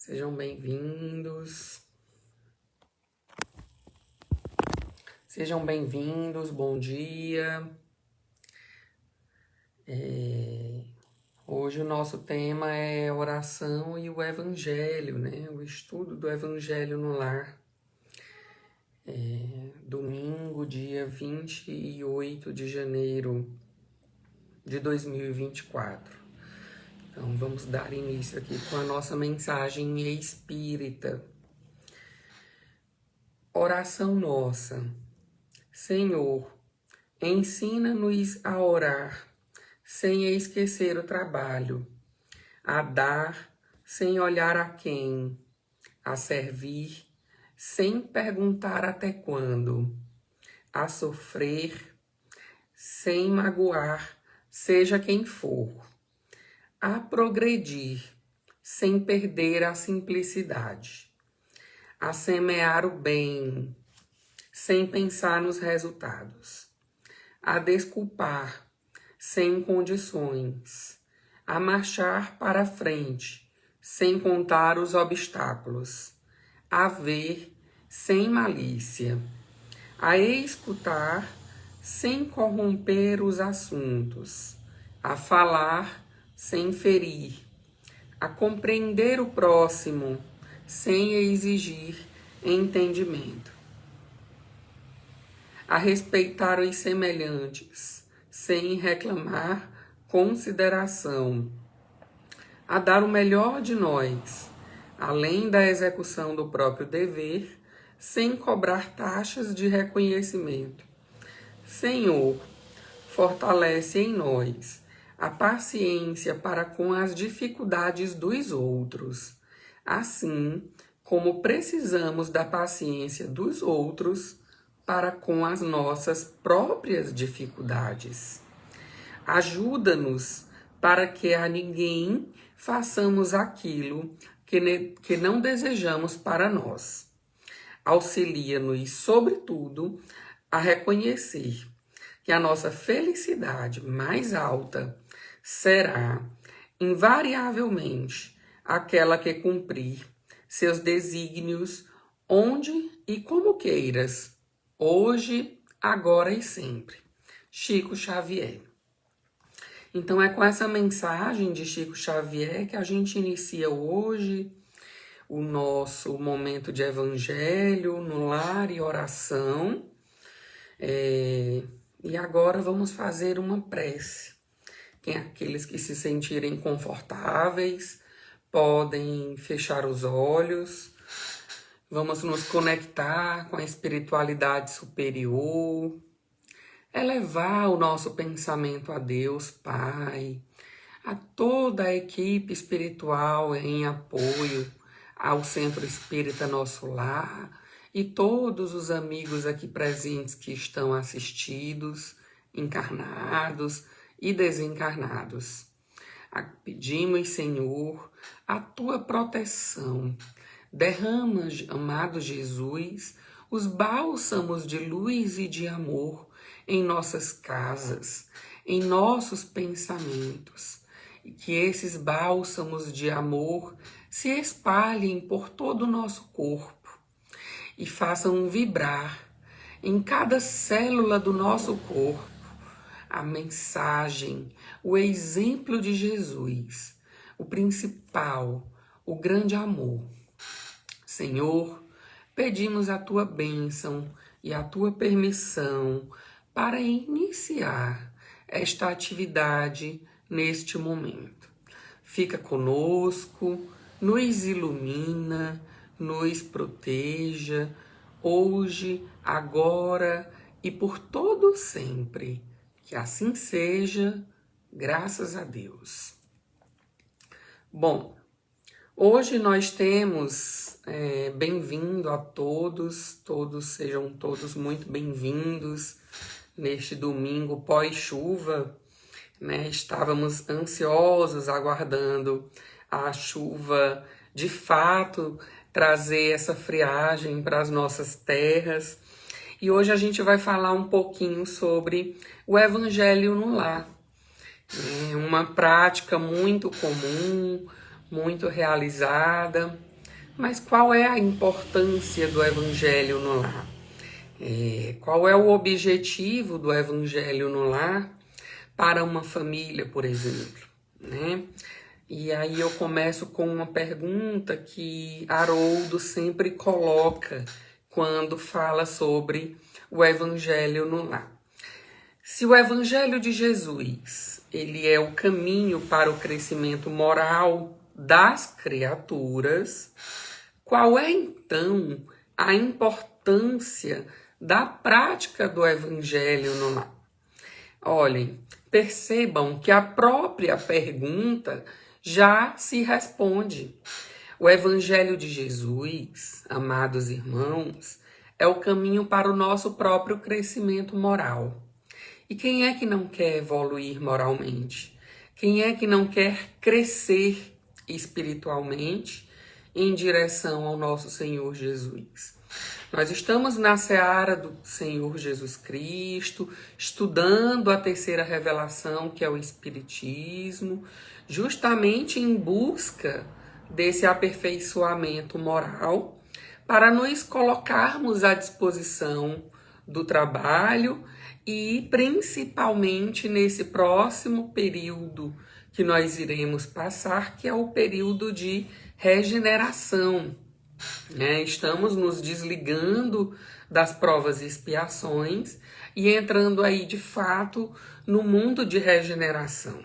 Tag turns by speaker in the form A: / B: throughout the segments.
A: Sejam bem-vindos. Sejam bem-vindos, bom dia. Hoje o nosso tema é oração e o Evangelho, né? O estudo do Evangelho no lar. Domingo, dia 28 de janeiro de 2024. Então, vamos dar início aqui com a nossa mensagem espírita. Oração nossa. Senhor, ensina-nos a orar, sem esquecer o trabalho, a dar, sem olhar a quem, a servir, sem perguntar até quando, a sofrer, sem magoar, seja quem for, a progredir, sem perder a simplicidade, a semear o bem, sem pensar nos resultados, a desculpar, sem condições, a marchar para frente, sem contar os obstáculos, a ver, sem malícia, a escutar, sem corromper os assuntos, a falar, sem ferir, a compreender o próximo, sem exigir entendimento, a respeitar os semelhantes, sem reclamar consideração, a dar o melhor de nós, além da execução do próprio dever, sem cobrar taxas de reconhecimento. Senhor, fortalece em nós a paciência para com as dificuldades dos outros, assim como precisamos da paciência dos outros para com as nossas próprias dificuldades. Ajuda-nos para que a ninguém façamos aquilo que não desejamos para nós. Auxilia-nos, sobretudo, a reconhecer que a nossa felicidade mais alta será, invariavelmente, aquela que cumprir seus desígnios onde e como queiras, hoje, agora e sempre. Chico Xavier. Então é com essa mensagem de Chico Xavier que a gente inicia hoje o nosso momento de evangelho no lar e oração. E agora vamos fazer uma prece. Aqueles que se sentirem confortáveis podem fechar os olhos. Vamos nos conectar com a espiritualidade superior, elevar o nosso pensamento a Deus Pai, a toda a equipe espiritual em apoio ao Centro Espírita Nosso Lar e todos os amigos aqui presentes que estão assistidos, encarnados e desencarnados. Pedimos, Senhor, a tua proteção. Derrama, amado Jesus, os bálsamos de luz e de amor em nossas casas, em nossos pensamentos, e que esses bálsamos de amor se espalhem por todo o nosso corpo e façam vibrar em cada célula do nosso corpo a mensagem, o exemplo de Jesus, o principal, o grande amor. Senhor, pedimos a tua bênção e a tua permissão para iniciar esta atividade neste momento. Fica conosco, nos ilumina, nos proteja, hoje, agora e por todo sempre. Que assim seja, graças a Deus. Bom, hoje nós temos bem-vindo a todos, sejam todos muito bem-vindos neste domingo pós-chuva, né? Estávamos ansiosos aguardando a chuva de fato trazer essa friagem para as nossas terras. E hoje a gente vai falar um pouquinho sobre o Evangelho no lar. É uma prática muito comum, muito realizada, Mas qual é a importância do Evangelho no lar? Qual é o objetivo do Evangelho no lar para uma família, por exemplo, né? E aí eu começo com uma pergunta que Haroldo sempre coloca quando fala sobre o Evangelho no lar. Se o Evangelho de Jesus, ele é o caminho para o crescimento moral das criaturas, qual é então a importância da prática do Evangelho no lar? Olhem, percebam que a própria pergunta já se responde. O Evangelho de Jesus, amados irmãos, é o caminho para o nosso próprio crescimento moral. E quem é que não quer evoluir moralmente? Quem é que não quer crescer espiritualmente em direção ao nosso Senhor Jesus? Nós estamos na seara do Senhor Jesus Cristo, estudando a terceira revelação, que é o Espiritismo, justamente em busca desse aperfeiçoamento moral, para nos colocarmos à disposição do trabalho e principalmente nesse próximo período que nós iremos passar, que é o período de regeneração. Estamos nos desligando das provas e expiações e entrando aí de fato no mundo de regeneração.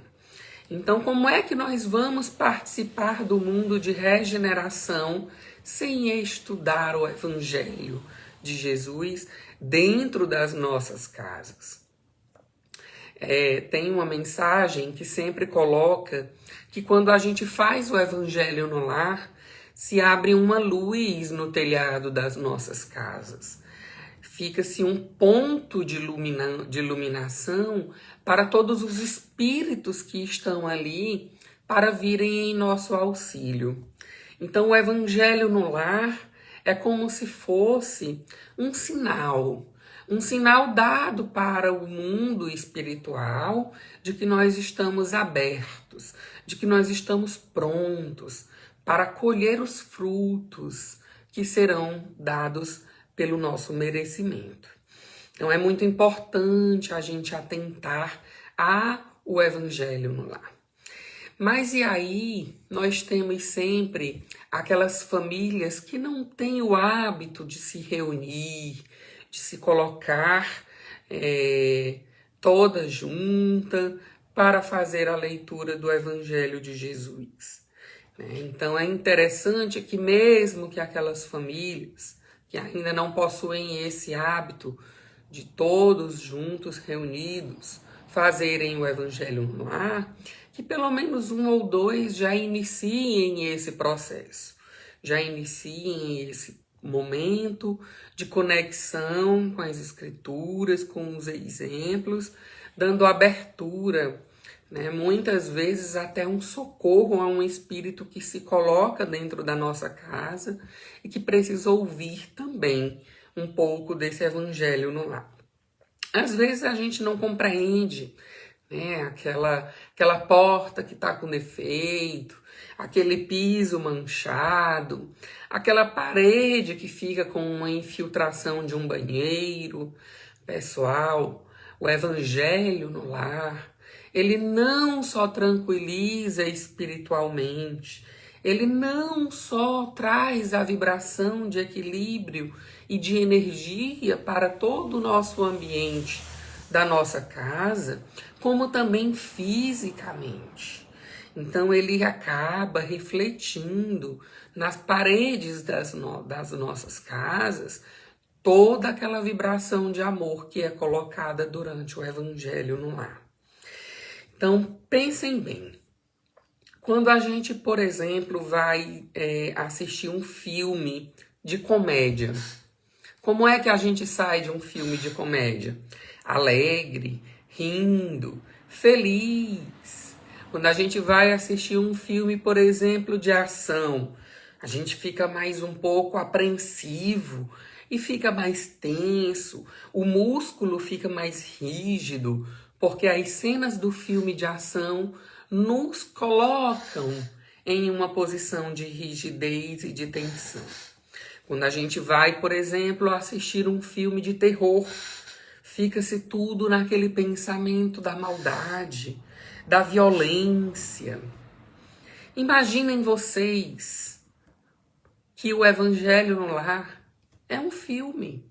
A: Então, como é que nós vamos participar do mundo de regeneração sem estudar o Evangelho de Jesus dentro das nossas casas? Tem uma mensagem que sempre coloca que quando a gente faz o Evangelho no lar, se abre uma luz no telhado das nossas casas. Fica-se um ponto de iluminação para todos os espíritos que estão ali para virem em nosso auxílio. Então, o Evangelho no lar é como se fosse um sinal dado para o mundo espiritual de que nós estamos abertos, de que nós estamos prontos para colher os frutos que serão dados pelo nosso merecimento. Então é muito importante a gente atentar ao Evangelho no lar. Mas e aí nós temos sempre aquelas famílias que não têm o hábito de se reunir, de se colocar toda junta para fazer a leitura do Evangelho de Jesus. Então é interessante que mesmo que aquelas famílias que ainda não possuem esse hábito de todos juntos, reunidos, fazerem o Evangelho no lar, que pelo menos um ou dois já iniciem esse processo, já iniciem esse momento de conexão com as Escrituras, com os exemplos, dando abertura, muitas vezes até um socorro a um espírito que se coloca dentro da nossa casa e que precisa ouvir também um pouco desse Evangelho no lar. Às vezes a gente não compreende, aquela porta que está com defeito, aquele piso manchado, aquela parede que fica com uma infiltração de um banheiro. Pessoal, o Evangelho no lar, ele não só tranquiliza espiritualmente, ele não só traz a vibração de equilíbrio e de energia para todo o nosso ambiente da nossa casa, como também fisicamente. Então ele acaba refletindo nas paredes das nossas casas toda aquela vibração de amor que é colocada durante o Evangelho no lar. Então, pensem bem. Quando a gente, por exemplo, vai assistir um filme de comédia, como é que a gente sai de um filme de comédia? Alegre, rindo, feliz. Quando a gente vai assistir um filme, por exemplo, de ação, a gente fica mais um pouco apreensivo e fica mais tenso, o músculo fica mais rígido, porque as cenas do filme de ação nos colocam em uma posição de rigidez e de tensão. Quando a gente vai, por exemplo, assistir um filme de terror, fica-se tudo naquele pensamento da maldade, da violência. Imaginem vocês que o Evangelho no Lar é um filme,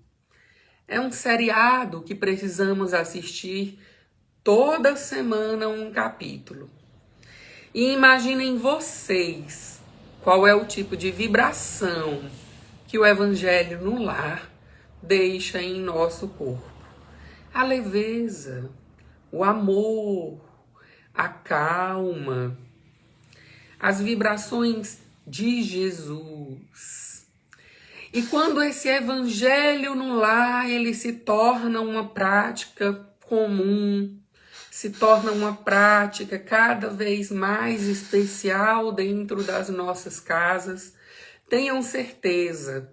A: é um seriado que precisamos assistir toda semana um capítulo. E imaginem vocês qual é o tipo de vibração que o Evangelho no Lar deixa em nosso corpo. A leveza, o amor, a calma, as vibrações de Jesus. E quando esse Evangelho no Lar, ele se torna uma prática comum, se torna uma prática cada vez mais especial dentro das nossas casas, tenham certeza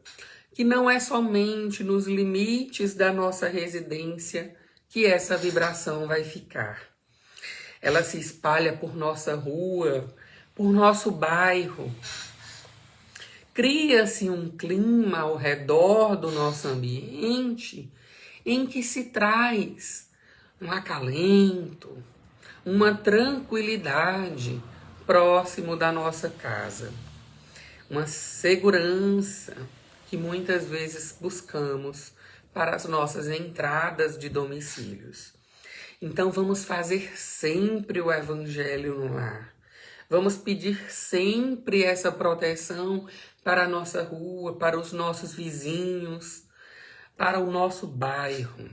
A: que não é somente nos limites da nossa residência que essa vibração vai ficar. Ela se espalha por nossa rua, por nosso bairro. Cria-se um clima ao redor do nosso ambiente em que se traz um acalento, uma tranquilidade próximo da nossa casa, uma segurança que muitas vezes buscamos para as nossas entradas de domicílios. Então vamos fazer sempre o Evangelho no Lar. Vamos pedir sempre essa proteção para a nossa rua, para os nossos vizinhos, para o nosso bairro.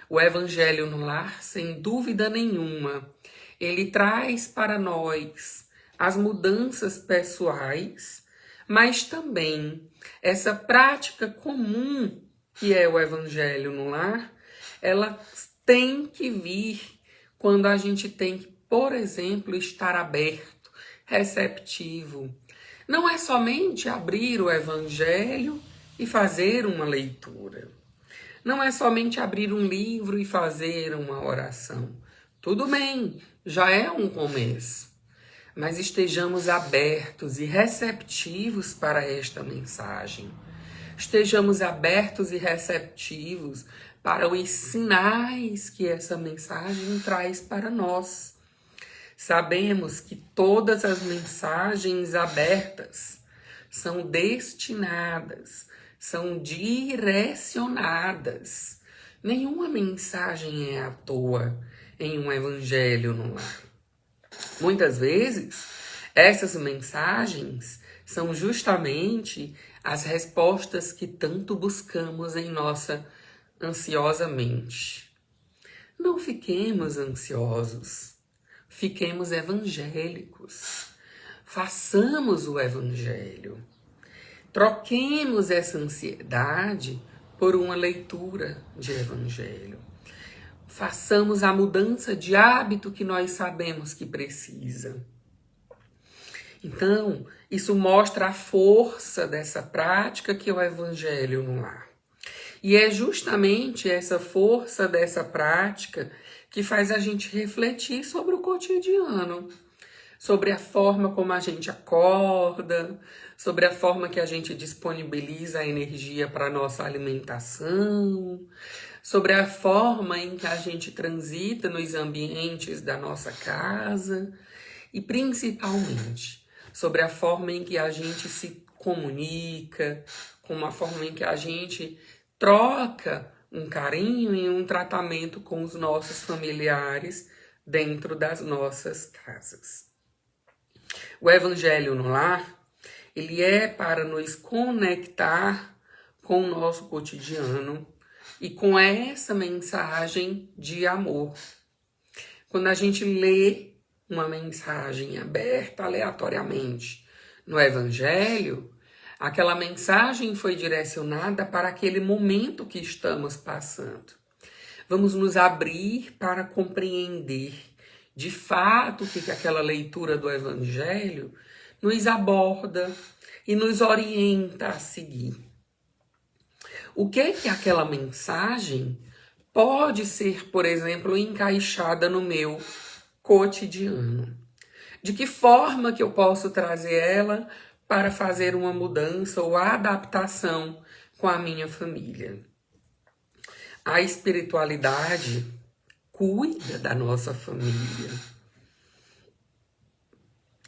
A: O Evangelho no Lar, sem dúvida nenhuma, ele traz para nós as mudanças pessoais, mas também essa prática comum que é o Evangelho no Lar, ela tem que vir quando a gente tem que, por exemplo, estar aberto, receptivo. Não é somente abrir o Evangelho e fazer uma leitura. Não é somente abrir um livro e fazer uma oração. Tudo bem, já é um começo. Mas estejamos abertos e receptivos para esta mensagem. Estejamos abertos e receptivos para os sinais que essa mensagem traz para nós. Sabemos que todas as mensagens abertas são destinadas, são direcionadas. Nenhuma mensagem é à toa em um Evangelho no Lar. Muitas vezes, essas mensagens são justamente as respostas que tanto buscamos em nossa ansiosa mente. Não fiquemos ansiosos, fiquemos evangélicos. Façamos o Evangelho. Troquemos essa ansiedade por uma leitura de Evangelho. Façamos a mudança de hábito que nós sabemos que precisa. Então, isso mostra a força dessa prática que é o Evangelho no Lar. E é justamente essa força dessa prática que faz a gente refletir sobre o cotidiano, sobre a forma como a gente acorda, sobre a forma que a gente disponibiliza a energia para a nossa alimentação, sobre a forma em que a gente transita nos ambientes da nossa casa e, principalmente, sobre a forma em que a gente se comunica, com a forma em que a gente troca um carinho e um tratamento com os nossos familiares dentro das nossas casas. O Evangelho no Lar, ele é para nos conectar com o nosso cotidiano e com essa mensagem de amor. Quando a gente lê uma mensagem aberta aleatoriamente no Evangelho, aquela mensagem foi direcionada para aquele momento que estamos passando. Vamos nos abrir para compreender de fato o que aquela leitura do Evangelho nos aborda e nos orienta a seguir. O que aquela mensagem pode ser, por exemplo, encaixada no meu cotidiano. De que forma que eu posso trazer ela para fazer uma mudança ou adaptação com a minha família? A espiritualidade cuida da nossa família.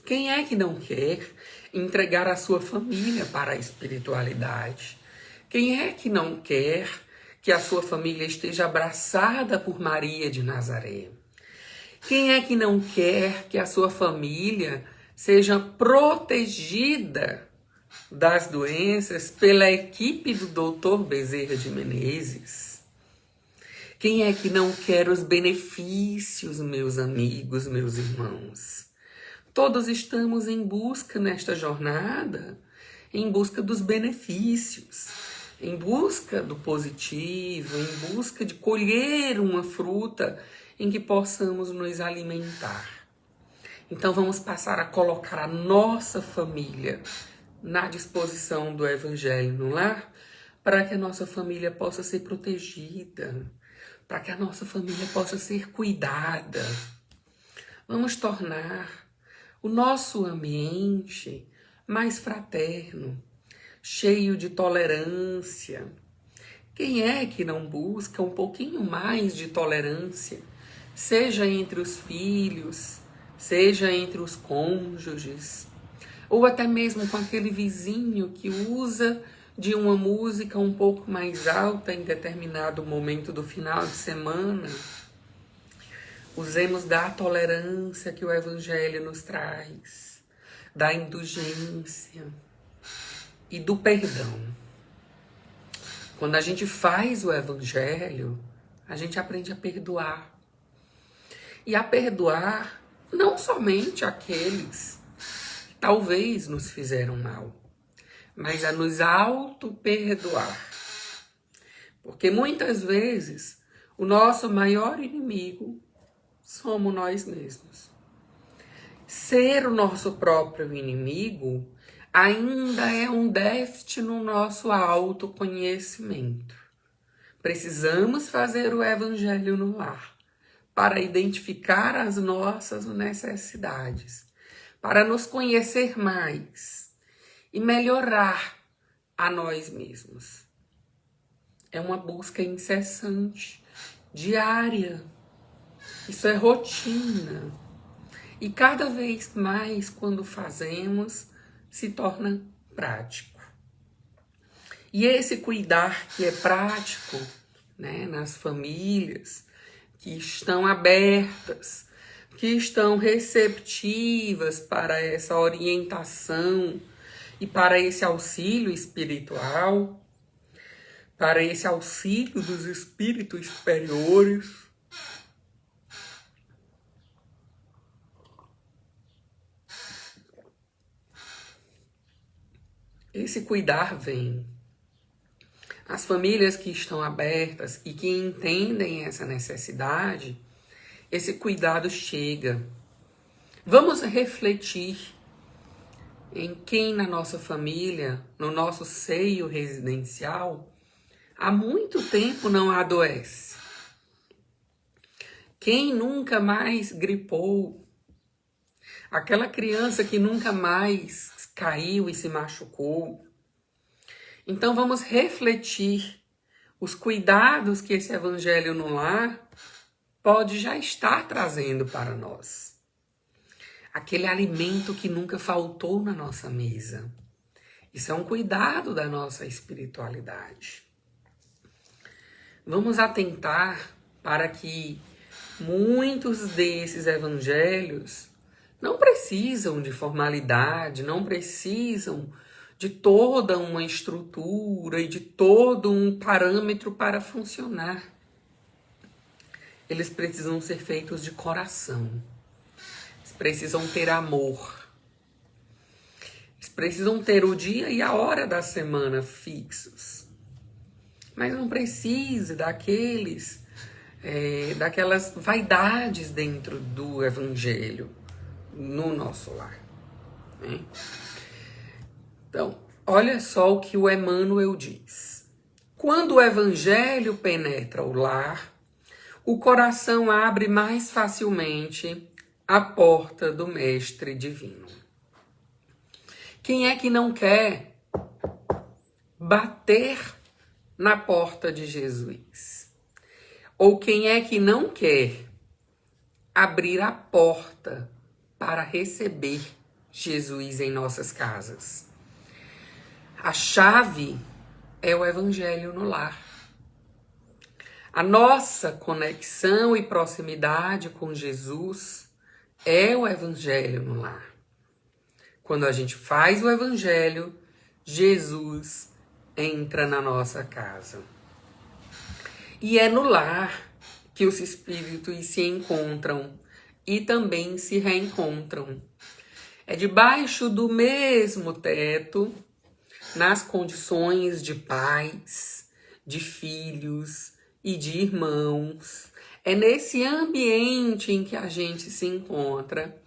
A: Quem é que não quer entregar a sua família para a espiritualidade? Quem é que não quer que a sua família esteja abraçada por Maria de Nazaré? Quem é que não quer que a sua família seja protegida das doenças pela equipe do Dr. Bezerra de Menezes? Quem é que não quer os benefícios, meus amigos, meus irmãos? Todos estamos em busca nesta jornada, em busca dos benefícios, em busca do positivo, em busca de colher uma fruta em que possamos nos alimentar. Então vamos passar a colocar a nossa família na disposição do Evangelho no lar, para que a nossa família possa ser protegida, para que a nossa família possa ser cuidada. Vamos tornar o nosso ambiente mais fraterno, cheio de tolerância. Quem é que não busca um pouquinho mais de tolerância, seja entre os filhos, seja entre os cônjuges, ou até mesmo com aquele vizinho que usa de uma música um pouco mais alta em determinado momento do final de semana? Usemos da tolerância que o Evangelho nos traz, da indulgência e do perdão. Quando a gente faz o Evangelho, a gente aprende a perdoar. E a perdoar não somente aqueles que talvez nos fizeram mal, mas a nos auto-perdoar. Porque muitas vezes o nosso maior inimigo somos nós mesmos. Ser o nosso próprio inimigo ainda é um déficit no nosso autoconhecimento. Precisamos fazer o Evangelho no lar para identificar as nossas necessidades, para nos conhecer mais e melhorar a nós mesmos. É uma busca incessante, diária. Isso é rotina. E cada vez mais, quando fazemos, se torna prático. E esse cuidar que é prático, né, nas famílias que estão abertas, que estão receptivas para essa orientação e para esse auxílio espiritual, para esse auxílio dos espíritos superiores. Esse cuidar vem. As famílias que estão abertas e que entendem essa necessidade, esse cuidado chega. Vamos refletir em quem na nossa família, no nosso seio residencial, há muito tempo não adoece. Quem nunca mais gripou? Aquela criança que nunca mais caiu e se machucou. Então vamos refletir os cuidados que esse Evangelho no lar pode já estar trazendo para nós. Aquele alimento que nunca faltou na nossa mesa. Isso é um cuidado da nossa espiritualidade. Vamos atentar para que muitos desses evangelhos não precisam de formalidade, não precisam de toda uma estrutura e de todo um parâmetro para funcionar. Eles precisam ser feitos de coração. Eles precisam ter amor. Eles precisam ter o dia e a hora da semana fixos. Mas não precisa daquelas vaidades dentro do Evangelho no nosso lar, né? Então, olha só o que o Emmanuel diz. Quando o Evangelho penetra o lar, o coração abre mais facilmente à porta do Mestre Divino. Quem é que não quer bater na porta de Jesus? Ou quem é que não quer abrir a porta para receber Jesus em nossas casas? A chave é o Evangelho no lar. A nossa conexão e proximidade com Jesus é o Evangelho no lar. Quando a gente faz o Evangelho, Jesus entra na nossa casa. E é no lar que os espíritos se encontram e também se reencontram. É debaixo do mesmo teto, nas condições de pais, de filhos e de irmãos. É nesse ambiente em que a gente se encontra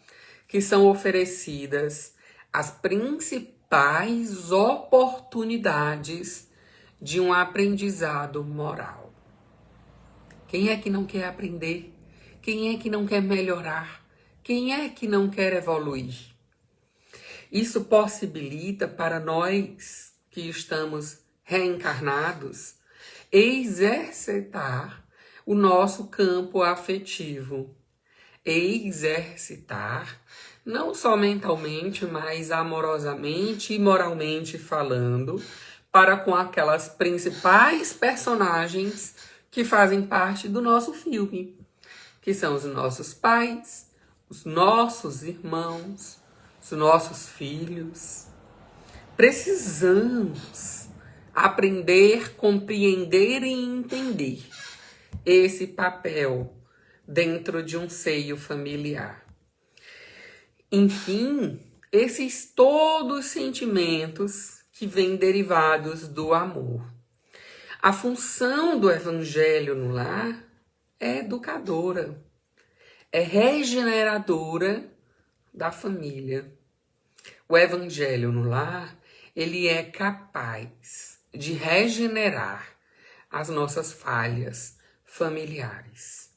A: que são oferecidas as principais oportunidades de um aprendizado moral. Quem é que não quer aprender? Quem é que não quer melhorar? Quem é que não quer evoluir? Isso possibilita para nós que estamos reencarnados exercitar o nosso campo afetivo. Exercitar, não só mentalmente, mas amorosamente e moralmente falando, para com aquelas principais personagens que fazem parte do nosso filme, que são os nossos pais, os nossos irmãos, os nossos filhos. Precisamos aprender, compreender e entender esse papel dentro de um seio familiar. Enfim, esses todos sentimentos que vêm derivados do amor. A função do Evangelho no lar é educadora, é regeneradora da família. O Evangelho no lar, ele é capaz de regenerar as nossas falhas familiares.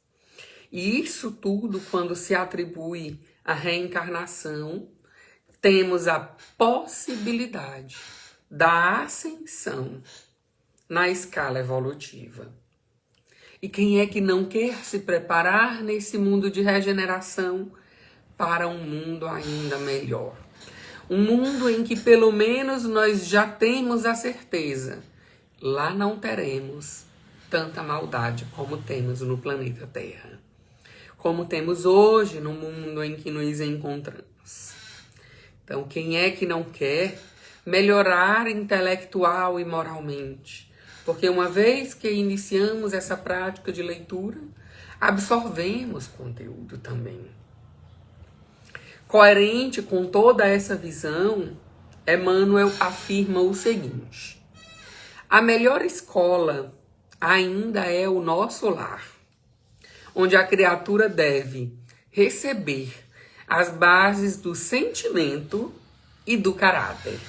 A: E isso tudo, quando se atribui à reencarnação, temos a possibilidade da ascensão na escala evolutiva. E quem é que não quer se preparar nesse mundo de regeneração para um mundo ainda melhor? Um mundo em que pelo menos nós já temos a certeza, lá não teremos tanta maldade como temos no planeta Terra, como temos hoje no mundo em que nos encontramos. Então, quem é que não quer melhorar intelectual e moralmente? Porque uma vez que iniciamos essa prática de leitura, absorvemos conteúdo também. Coerente com toda essa visão, Emmanuel afirma o seguinte: a melhor escola ainda é o nosso lar, onde a criatura deve receber as bases do sentimento e do caráter.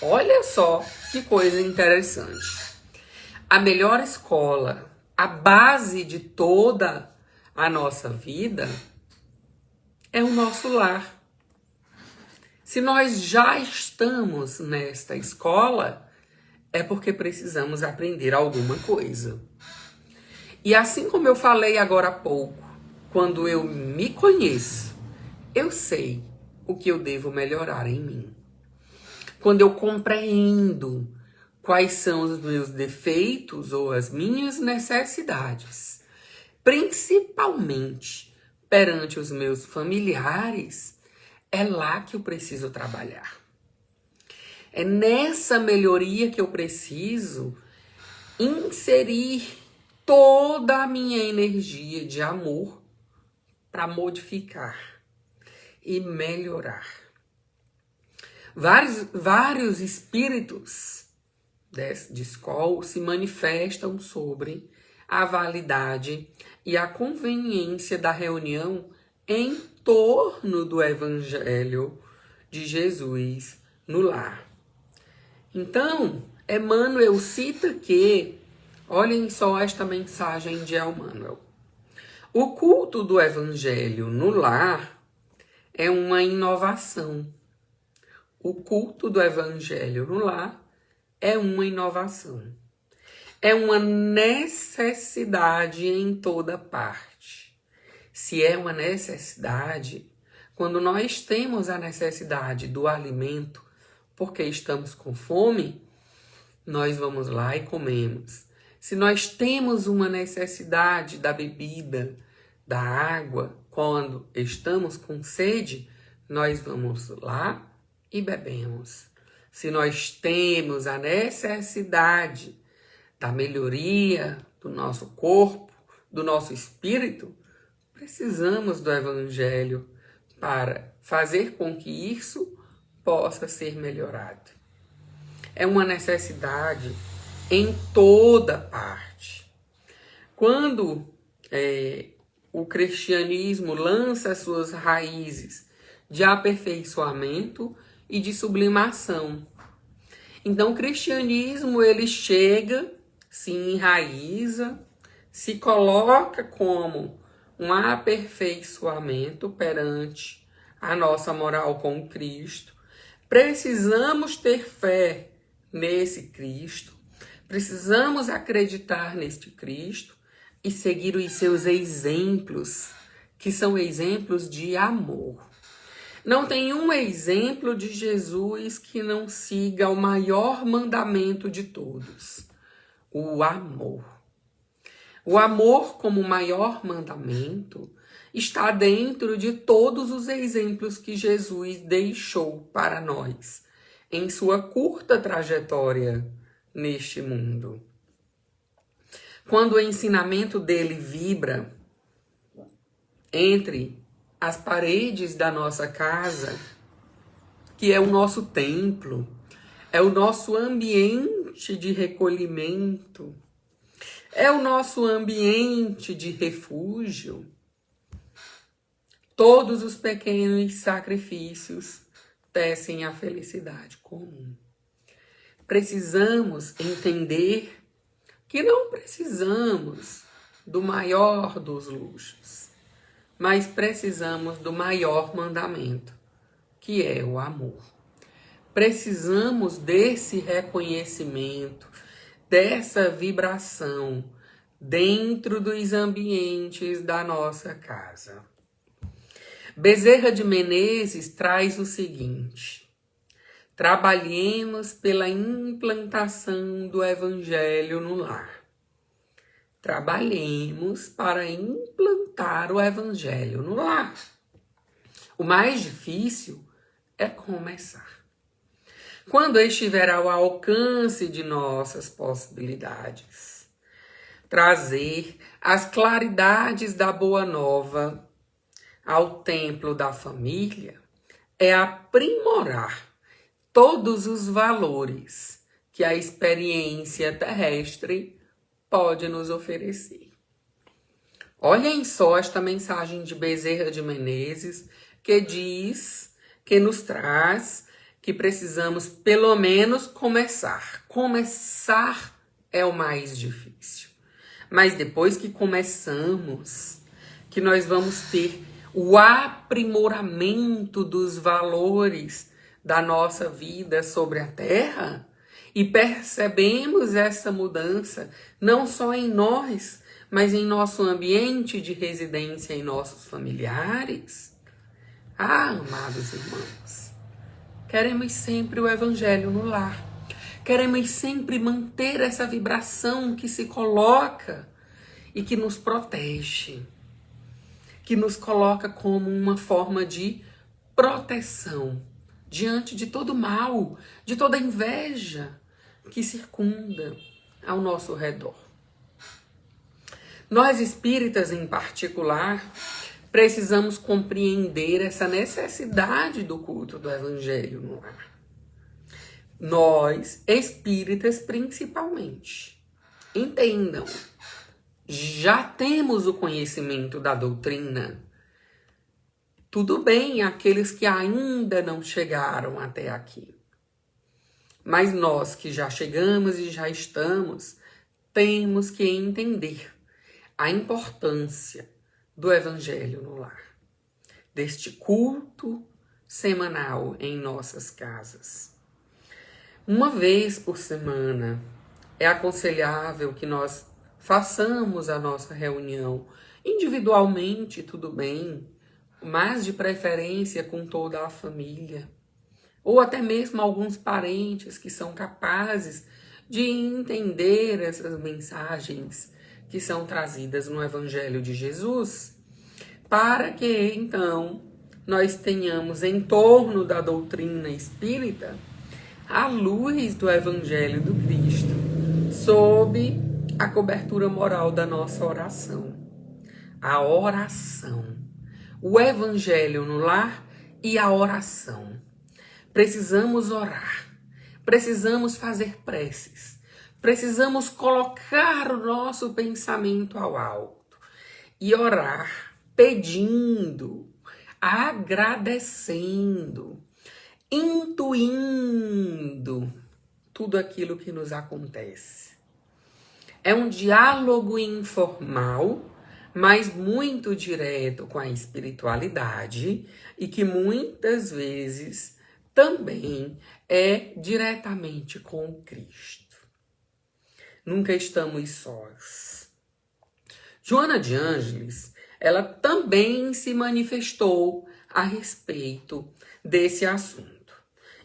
A: Olha só que coisa interessante. A melhor escola, a base de toda a nossa vida é o nosso lar. Se nós já estamos nesta escola, é porque precisamos aprender alguma coisa. E assim como eu falei agora há pouco, quando eu me conheço, eu sei o que eu devo melhorar em mim. Quando eu compreendo quais são os meus defeitos ou as minhas necessidades, principalmente perante os meus familiares, é lá que eu preciso trabalhar. É nessa melhoria que eu preciso inserir toda a minha energia de amor para modificar e melhorar. Vários espíritos de escola se manifestam sobre a validade e a conveniência da reunião em torno do Evangelho de Jesus no lar. Então, Emmanuel cita que, olhem só esta mensagem de Emmanuel, o culto do Evangelho no lar é uma inovação. O culto do Evangelho no lar é uma inovação. É uma necessidade em toda parte. Se é uma necessidade, quando nós temos a necessidade do alimento, porque estamos com fome, nós vamos lá e comemos. Se nós temos uma necessidade da bebida, da água, quando estamos com sede, nós vamos lá e bebemos. Se nós temos a necessidade da melhoria do nosso corpo, do nosso espírito, precisamos do Evangelho para fazer com que isso possa ser melhorado. É uma necessidade em toda parte. Quando o cristianismo lança suas raízes de aperfeiçoamento e de sublimação. Então o cristianismo ele chega, se enraiza, se coloca como um aperfeiçoamento perante a nossa moral com Cristo. Precisamos ter fé nesse Cristo, precisamos acreditar neste Cristo e seguir os seus exemplos, que são exemplos de amor. Não tem um exemplo de Jesus que não siga o maior mandamento de todos, o amor. O amor como maior mandamento está dentro de todos os exemplos que Jesus deixou para nós em sua curta trajetória neste mundo. Quando o ensinamento dele vibra entre as paredes da nossa casa, que é o nosso templo, é o nosso ambiente de recolhimento, é o nosso ambiente de refúgio, todos os pequenos sacrifícios tecem a felicidade comum. Precisamos entender que não precisamos do maior dos luxos, mas precisamos do maior mandamento, que é o amor. Precisamos desse reconhecimento, dessa vibração dentro dos ambientes da nossa casa. Bezerra de Menezes traz o seguinte: trabalhemos pela implantação do Evangelho no lar. Trabalhemos para implantar o Evangelho no lar. O mais difícil é começar. Quando estiver ao alcance de nossas possibilidades, trazer as claridades da Boa Nova ao templo da família é aprimorar todos os valores que a experiência terrestre pode nos oferecer. Olhem só esta mensagem de Bezerra de Menezes, que diz, que nos traz que precisamos pelo menos começar. Começar é o mais difícil. Mas depois que começamos, que nós vamos ter o aprimoramento dos valores da nossa vida sobre a Terra, e percebemos essa mudança não só em nós, mas em nosso ambiente de residência, em nossos familiares. Ah, amados irmãos, queremos sempre o Evangelho no lar. Queremos sempre manter essa vibração que se coloca e que nos protege, que nos coloca como uma forma de proteção diante de todo mal, de toda inveja que circunda ao nosso redor. Nós espíritas, em particular, precisamos compreender essa necessidade do culto do Evangelho no lar. Nós, espíritas principalmente, entendam, já temos o conhecimento da doutrina. Tudo bem aqueles que ainda não chegaram até aqui. Mas nós que já chegamos e já estamos, temos que entender a importância do Evangelho no lar. deste culto semanal em nossas casas. Uma vez por semana é aconselhável que nós façamos a nossa reunião individualmente, tudo bem, mas de preferência com toda a família, ou até mesmo alguns parentes que são capazes de entender essas mensagens que são trazidas no Evangelho de Jesus, para que então nós tenhamos em torno da doutrina espírita a luz do Evangelho do Cristo, sob a cobertura moral da nossa oração. A oração, o Evangelho no lar e a oração. Precisamos orar, precisamos fazer preces, precisamos colocar o nosso pensamento ao alto e orar pedindo, agradecendo, intuindo tudo aquilo que nos acontece. É um diálogo informal, mas muito direto com a espiritualidade e que muitas vezes também é diretamente com Cristo. Nunca estamos sós. Joana de Ângeles, ela também se manifestou a respeito desse assunto.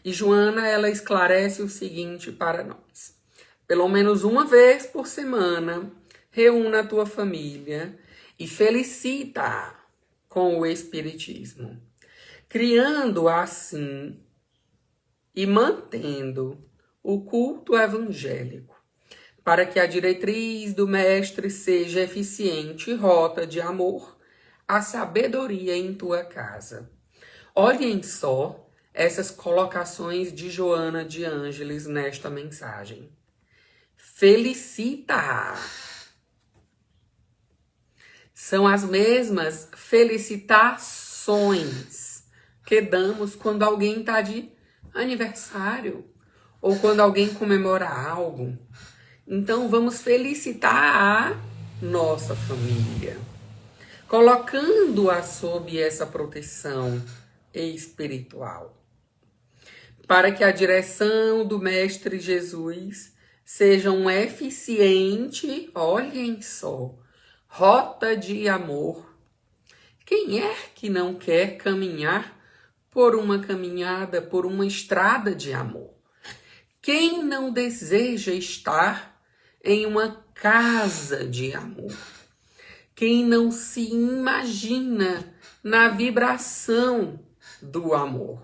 A: E Joana, ela esclarece o seguinte para nós. Pelo menos uma vez por semana, reúna a tua família e felicita com o Espiritismo, criando assim e mantendo o culto evangélico, para que a diretriz do Mestre seja eficiente rota de amor, a sabedoria em tua casa. Olhem só essas colocações de Joana de Ângeles nesta mensagem. Felicita! São as mesmas felicitações que damos quando alguém está de aniversário ou quando alguém comemora algo. Então vamos felicitar a nossa família, colocando-a sob essa proteção espiritual, para que a direção do Mestre Jesus seja um eficiente, olhem só, rota de amor. Quem é que não quer caminhar por uma caminhada, por uma estrada de amor? Quem não deseja estar em uma casa de amor? Quem não se imagina na vibração do amor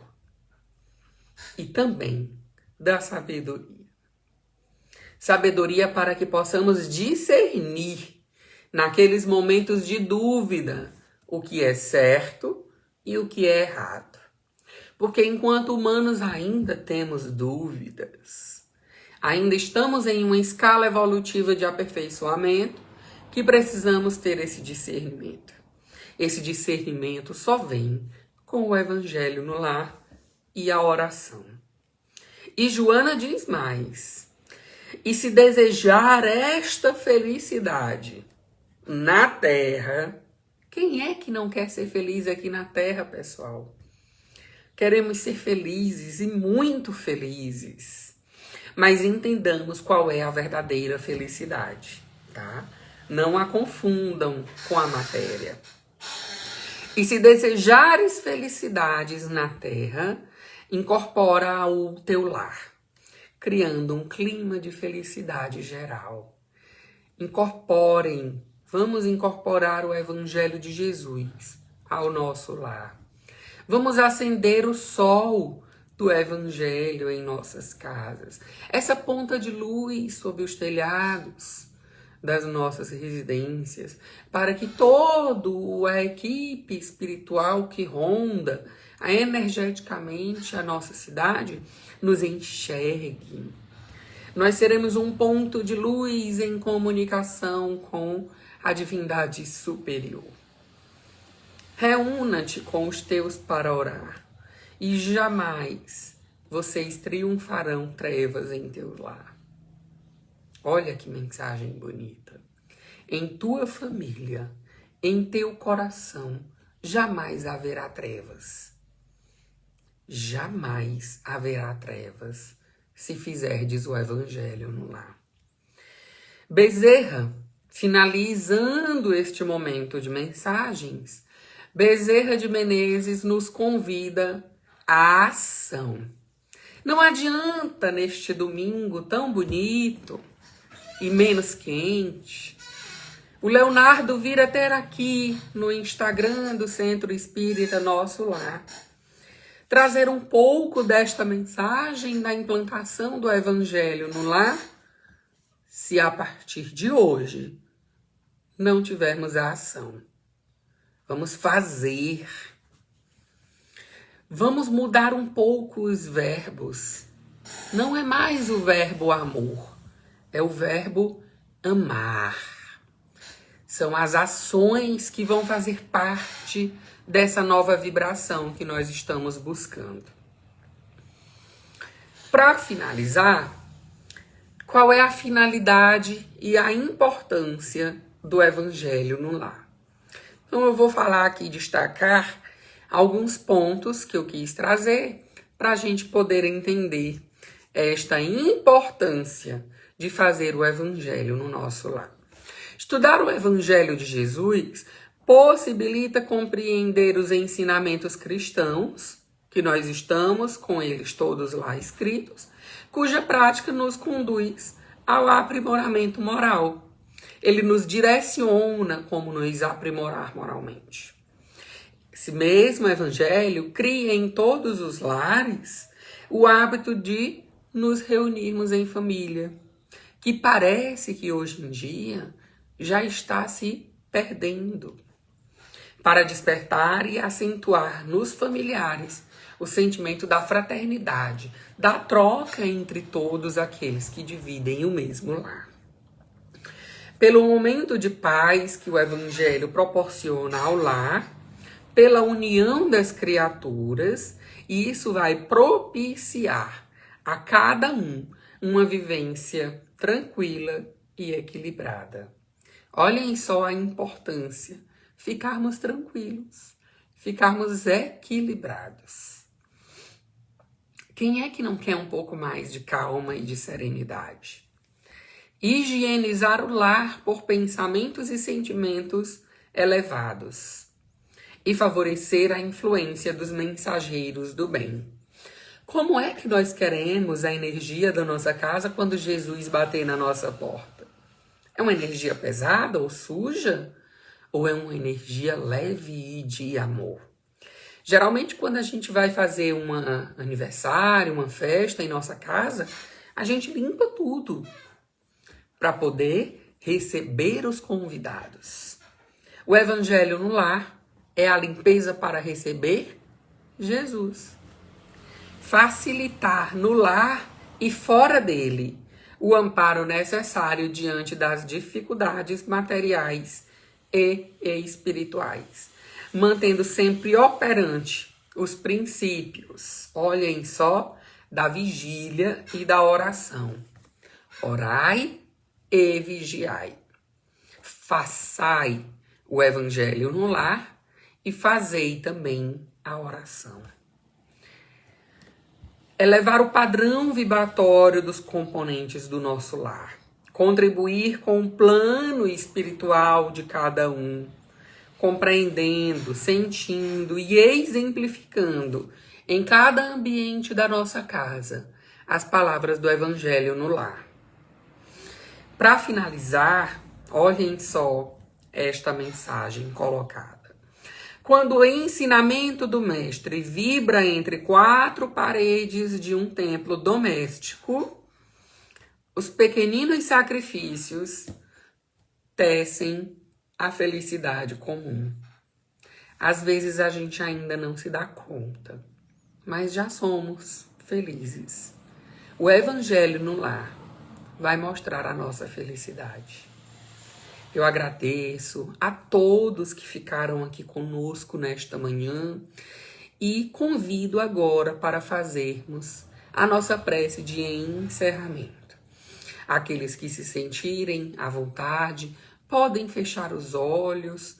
A: e também da sabedoria? Sabedoria para que possamos discernir naqueles momentos de dúvida o que é certo e o que é errado. Porque enquanto humanos ainda temos dúvidas, ainda estamos em uma escala evolutiva de aperfeiçoamento que precisamos ter esse discernimento. Esse discernimento só vem com o Evangelho no lar e a oração. E Joana diz mais: e se desejar esta felicidade na Terra, quem é que não quer ser feliz aqui na Terra, pessoal? Queremos ser felizes e muito felizes, mas entendamos qual é a verdadeira felicidade, tá? Não a confundam com a matéria. E se desejares felicidades na Terra, incorpora ao teu lar, criando um clima de felicidade geral. Vamos incorporar o Evangelho de Jesus ao nosso lar. Vamos acender o sol do Evangelho em nossas casas. Essa ponta de luz sob os telhados das nossas residências, para que toda a equipe espiritual que ronda energeticamente a nossa cidade nos enxergue. Nós seremos um ponto de luz em comunicação com a divindade superior. Reúna-te com os teus para orar, e jamais vocês triunfarão trevas em teu lar. Olha que mensagem bonita. Em tua família, em teu coração, jamais haverá trevas. Jamais haverá trevas se fizerdes o evangelho no lar. Bezerra, finalizando este momento de mensagens, Bezerra de Menezes nos convida à ação. Não adianta neste domingo tão bonito e menos quente, o Leonardo vir até aqui no Instagram do Centro Espírita Nosso Lar, trazer um pouco desta mensagem da implantação do Evangelho no lar, se a partir de hoje não tivermos a ação. Vamos fazer. Vamos mudar um pouco os verbos. Não é mais o verbo amor, é o verbo amar. São as ações que vão fazer parte dessa nova vibração que nós estamos buscando. Para finalizar, qual é a finalidade e a importância do Evangelho no lar? Então eu vou falar aqui, destacar alguns pontos que eu quis trazer para a gente poder entender esta importância de fazer o Evangelho no nosso lar. Estudar o Evangelho de Jesus possibilita compreender os ensinamentos cristãos, que nós estamos com eles todos lá escritos, cuja prática nos conduz ao aprimoramento moral. Ele nos direciona como nos aprimorar moralmente. Esse mesmo Evangelho cria em todos os lares o hábito de nos reunirmos em família, que parece que hoje em dia já está se perdendo, para despertar e acentuar nos familiares o sentimento da fraternidade, da troca entre todos aqueles que dividem o mesmo lar. Pelo momento de paz que o Evangelho proporciona ao lar, pela união das criaturas, e isso vai propiciar a cada um uma vivência tranquila e equilibrada. Olhem só a importância, ficarmos tranquilos, ficarmos equilibrados. Quem é que não quer um pouco mais de calma e de serenidade? Higienizar o lar por pensamentos e sentimentos elevados e favorecer a influência dos mensageiros do bem. Como é que nós queremos a energia da nossa casa quando Jesus bater na nossa porta? É uma energia pesada ou suja? Ou é uma energia leve e de amor? Geralmente, quando a gente vai fazer um aniversário, uma festa em nossa casa, a gente limpa tudo para poder receber os convidados. O Evangelho no lar é a limpeza para receber Jesus. Facilitar no lar e fora dele o amparo necessário diante das dificuldades materiais e espirituais, mantendo sempre operante os princípios, olhem só, da vigília e da oração. Orai e vigiai. Façai o Evangelho no lar e fazei também a oração. Elevar o padrão vibratório dos componentes do nosso lar. Contribuir com o plano espiritual de cada um, compreendendo, sentindo e exemplificando em cada ambiente da nossa casa as palavras do Evangelho no lar. Para finalizar, olhem só esta mensagem colocada. Quando o ensinamento do mestre vibra entre quatro paredes de um templo doméstico, os pequeninos sacrifícios tecem a felicidade comum. Às vezes a gente ainda não se dá conta, mas já somos felizes. O Evangelho no lar vai mostrar a nossa felicidade. Eu agradeço a todos que ficaram aqui conosco nesta manhã e convido agora para fazermos a nossa prece de encerramento. Aqueles que se sentirem à vontade podem fechar os olhos,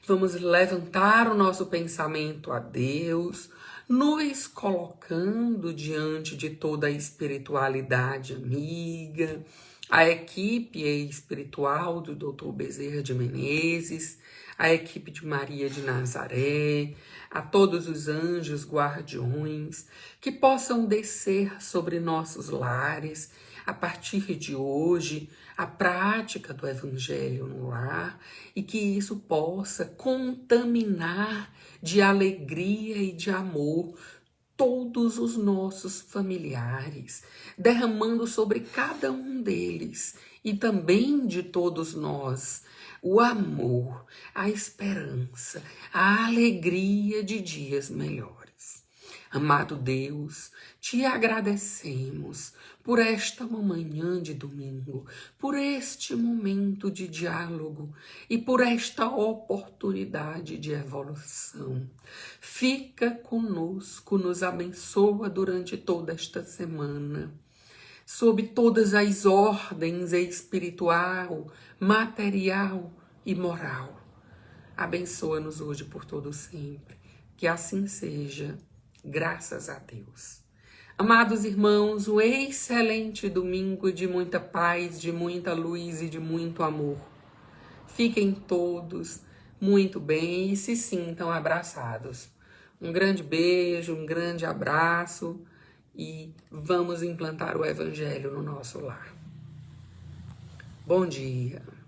A: Vamos levantar o nosso pensamento a Deus, nos colocando diante de toda a espiritualidade amiga, a equipe espiritual do Dr. Bezerra de Menezes, a equipe de Maria de Nazaré, a todos os anjos guardiões que possam descer sobre nossos lares a partir de hoje, a prática do Evangelho no lar, e que isso possa contaminar de alegria e de amor todos os nossos familiares, derramando sobre cada um deles e também de todos nós o amor, a esperança, a alegria de dias melhores. Amado Deus, te agradecemos por esta manhã de domingo, por este momento de diálogo e por esta oportunidade de evolução. Fica conosco, nos abençoa durante toda esta semana, sob todas as ordens espiritual, material e moral. Abençoa-nos hoje por todo sempre. Que assim seja. Graças a Deus. Amados irmãos, um excelente domingo de muita paz, de muita luz e de muito amor. Fiquem todos muito bem e se sintam abraçados. Um grande beijo, um grande abraço e vamos implantar o Evangelho no nosso lar. Bom dia.